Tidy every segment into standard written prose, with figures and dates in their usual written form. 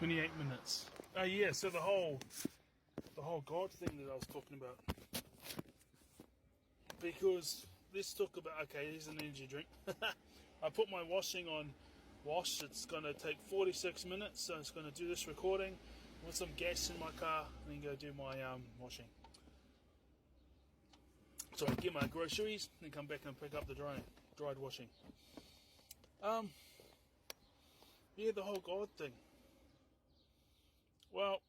28 minutes. Yeah, so the whole God thing that I was talking about. Because let's talk about, okay, here's an energy drink. I put my washing on wash. It's going to take 46 minutes, so it's going to do this recording with some gas in my car and then go do my washing. So I get my groceries, then come back and pick up the dried washing. Yeah, the whole God thing. Well,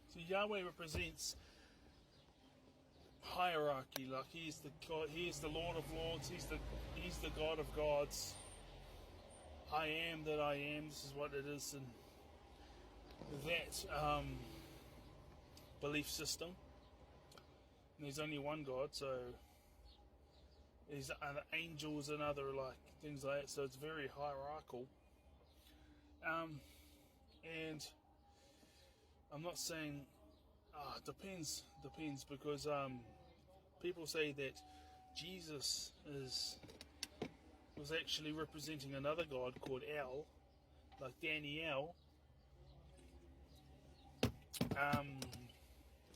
so Yahweh represents hierarchy. Like he's the God, he's the Lord of Lords. He's the God of gods. I am that I am. This is what it is, and that belief system. And there's only one God, so there's other angels and other like things like that. So it's very hierarchical. And I'm not saying depends because people say that Jesus was actually representing another god called El, like Daniel.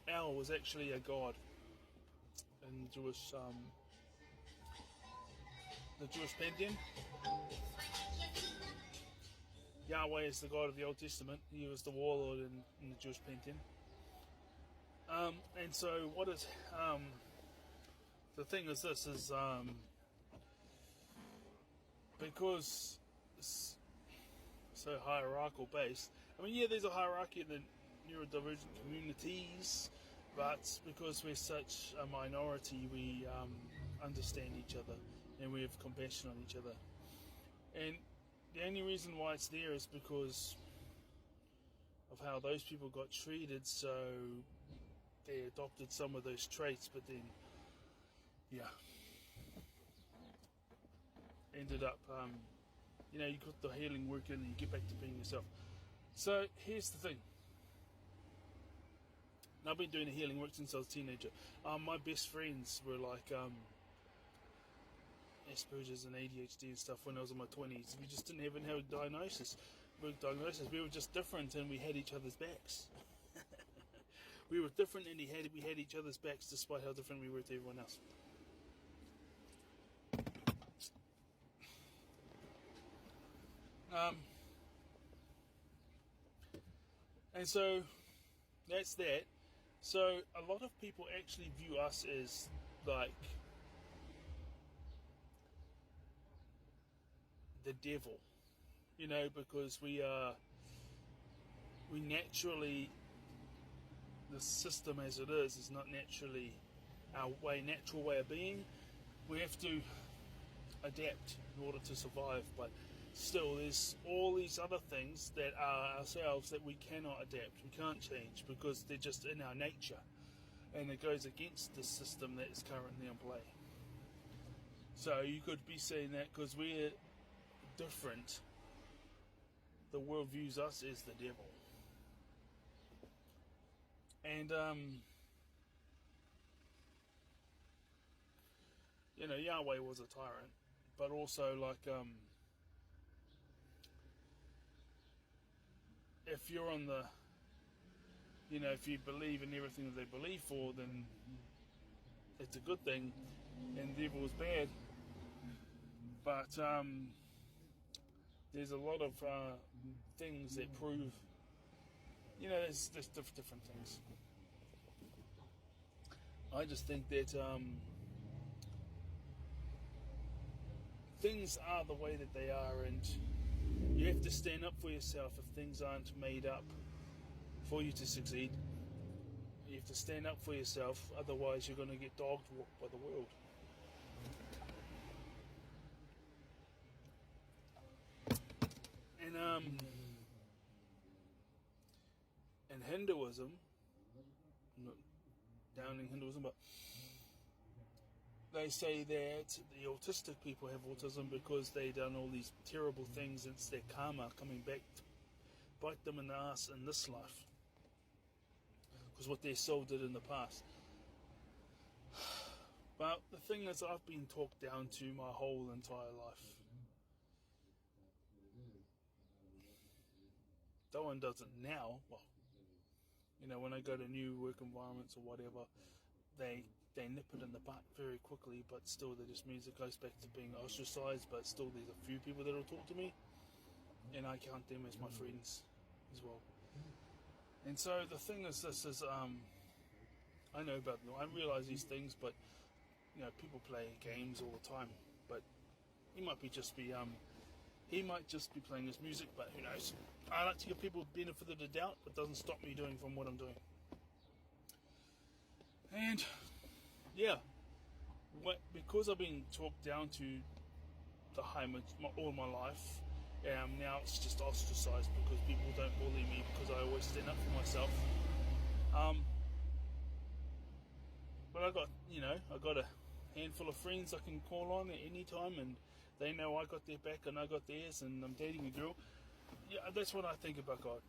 El was actually a god in Jewish the Jewish pantheon. Yahweh is the God of the Old Testament. He was the warlord in the Jewish pantheon. And so what is the thing is this is because it's so hierarchical based. I mean, yeah, there's a hierarchy in the neurodivergent communities, but because we're such a minority, we understand each other and we have compassion on each other. And the only reason why it's there is because of how those people got treated, so they adopted some of those traits, but then, yeah, ended up, you got the healing work in and you get back to being yourself. So here's the thing. And I've been doing the healing work since I was a teenager. My best friends were like Asperger's and ADHD and stuff when I was in my 20s. We just didn't even have a diagnosis. We were just different and we had each other's backs. We were different and we had each other's backs despite how different we were to everyone else. And so that's that. So a lot of people actually view us as like the devil, because we naturally, the system as it is not naturally our natural way of being. We have to adapt in order to survive, but still there's all these other things that are ourselves that we cannot adapt, we can't change because they're just in our nature, and it goes against the system that is currently in play. So you could be saying that because we're different, the world views us as the devil. And Yahweh was a tyrant, but also like if you're on the if you believe in everything that they believe for, then it's a good thing, and the devil is bad. But there's a lot of things that prove, there's different things. I just think that things are the way that they are, and you have to stand up for yourself if things aren't made up for you to succeed. You have to stand up for yourself, otherwise you're going to get dog walked by the world. And in Hinduism, I'm not downing Hinduism, but they say that the autistic people have autism because they've done all these terrible things, and it's their karma coming back to bite them in the ass in this life, because what their soul did in the past. But the thing is, I've been talked down to my whole entire life. no one does it now. Well, when I go to new work environments or whatever, they nip it in the butt very quickly, but still that just means it goes back to being ostracized, but still there's a few people that will talk to me, and I count them as my friends as well. And so the thing is, this is, I know about them, I realize these things, but, people play games all the time, but he might just be playing his music, but who knows. I like to give people the benefit of the doubt, but it doesn't stop me doing from what I'm doing. And yeah, because I've been talked down to the high all my life, now it's just ostracized because people don't bully me because I always stand up for myself. But I got a handful of friends I can call on at any time, and they know I got their back and I got theirs, and I'm dating a girl. Yeah, that's what I think about God.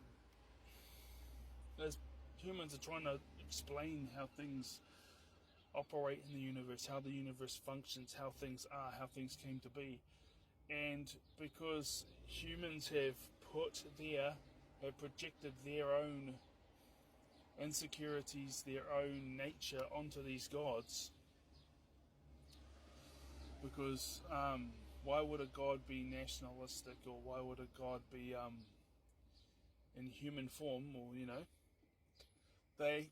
As humans are trying to explain how things operate in the universe, how the universe functions, how things are, how things came to be. And because humans have projected their own insecurities, their own nature onto these gods, because why would a god be nationalistic, or why would a god be in human form, or they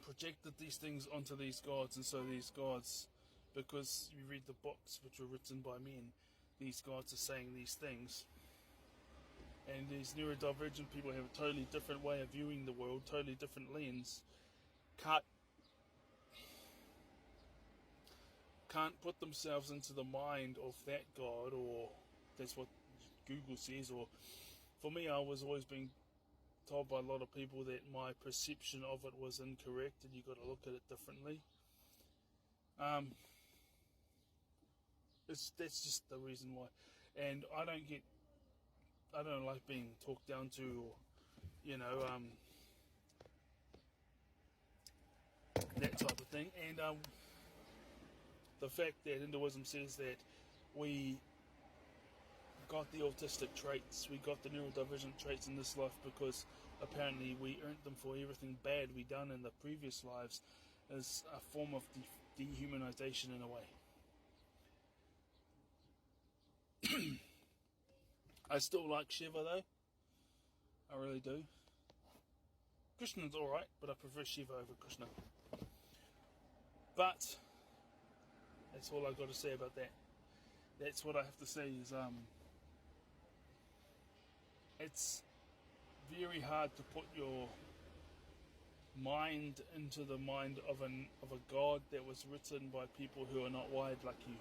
projected these things onto these gods, and so these gods, because you read the books which were written by men, these gods are saying these things. And these neurodivergent people have a totally different way of viewing the world, totally different lens. Can't put themselves into the mind of that God, or that's what Google says. Or for me, I was always being told by a lot of people that my perception of it was incorrect, and you got to look at it differently. That's just the reason why. And I don't like being talked down to, or that type of thing. And the fact that Hinduism says that we got the autistic traits, we got the neurodivergent traits in this life because apparently we earned them for everything bad we done in the previous lives, is a form of dehumanization in a way. I still like Shiva though. I really do. Krishna's alright, but I prefer Shiva over Krishna. But that's all I've got to say about that. That's what I have to say is it's very hard to put your mind into the mind of a god that was written by people who are not wired like you.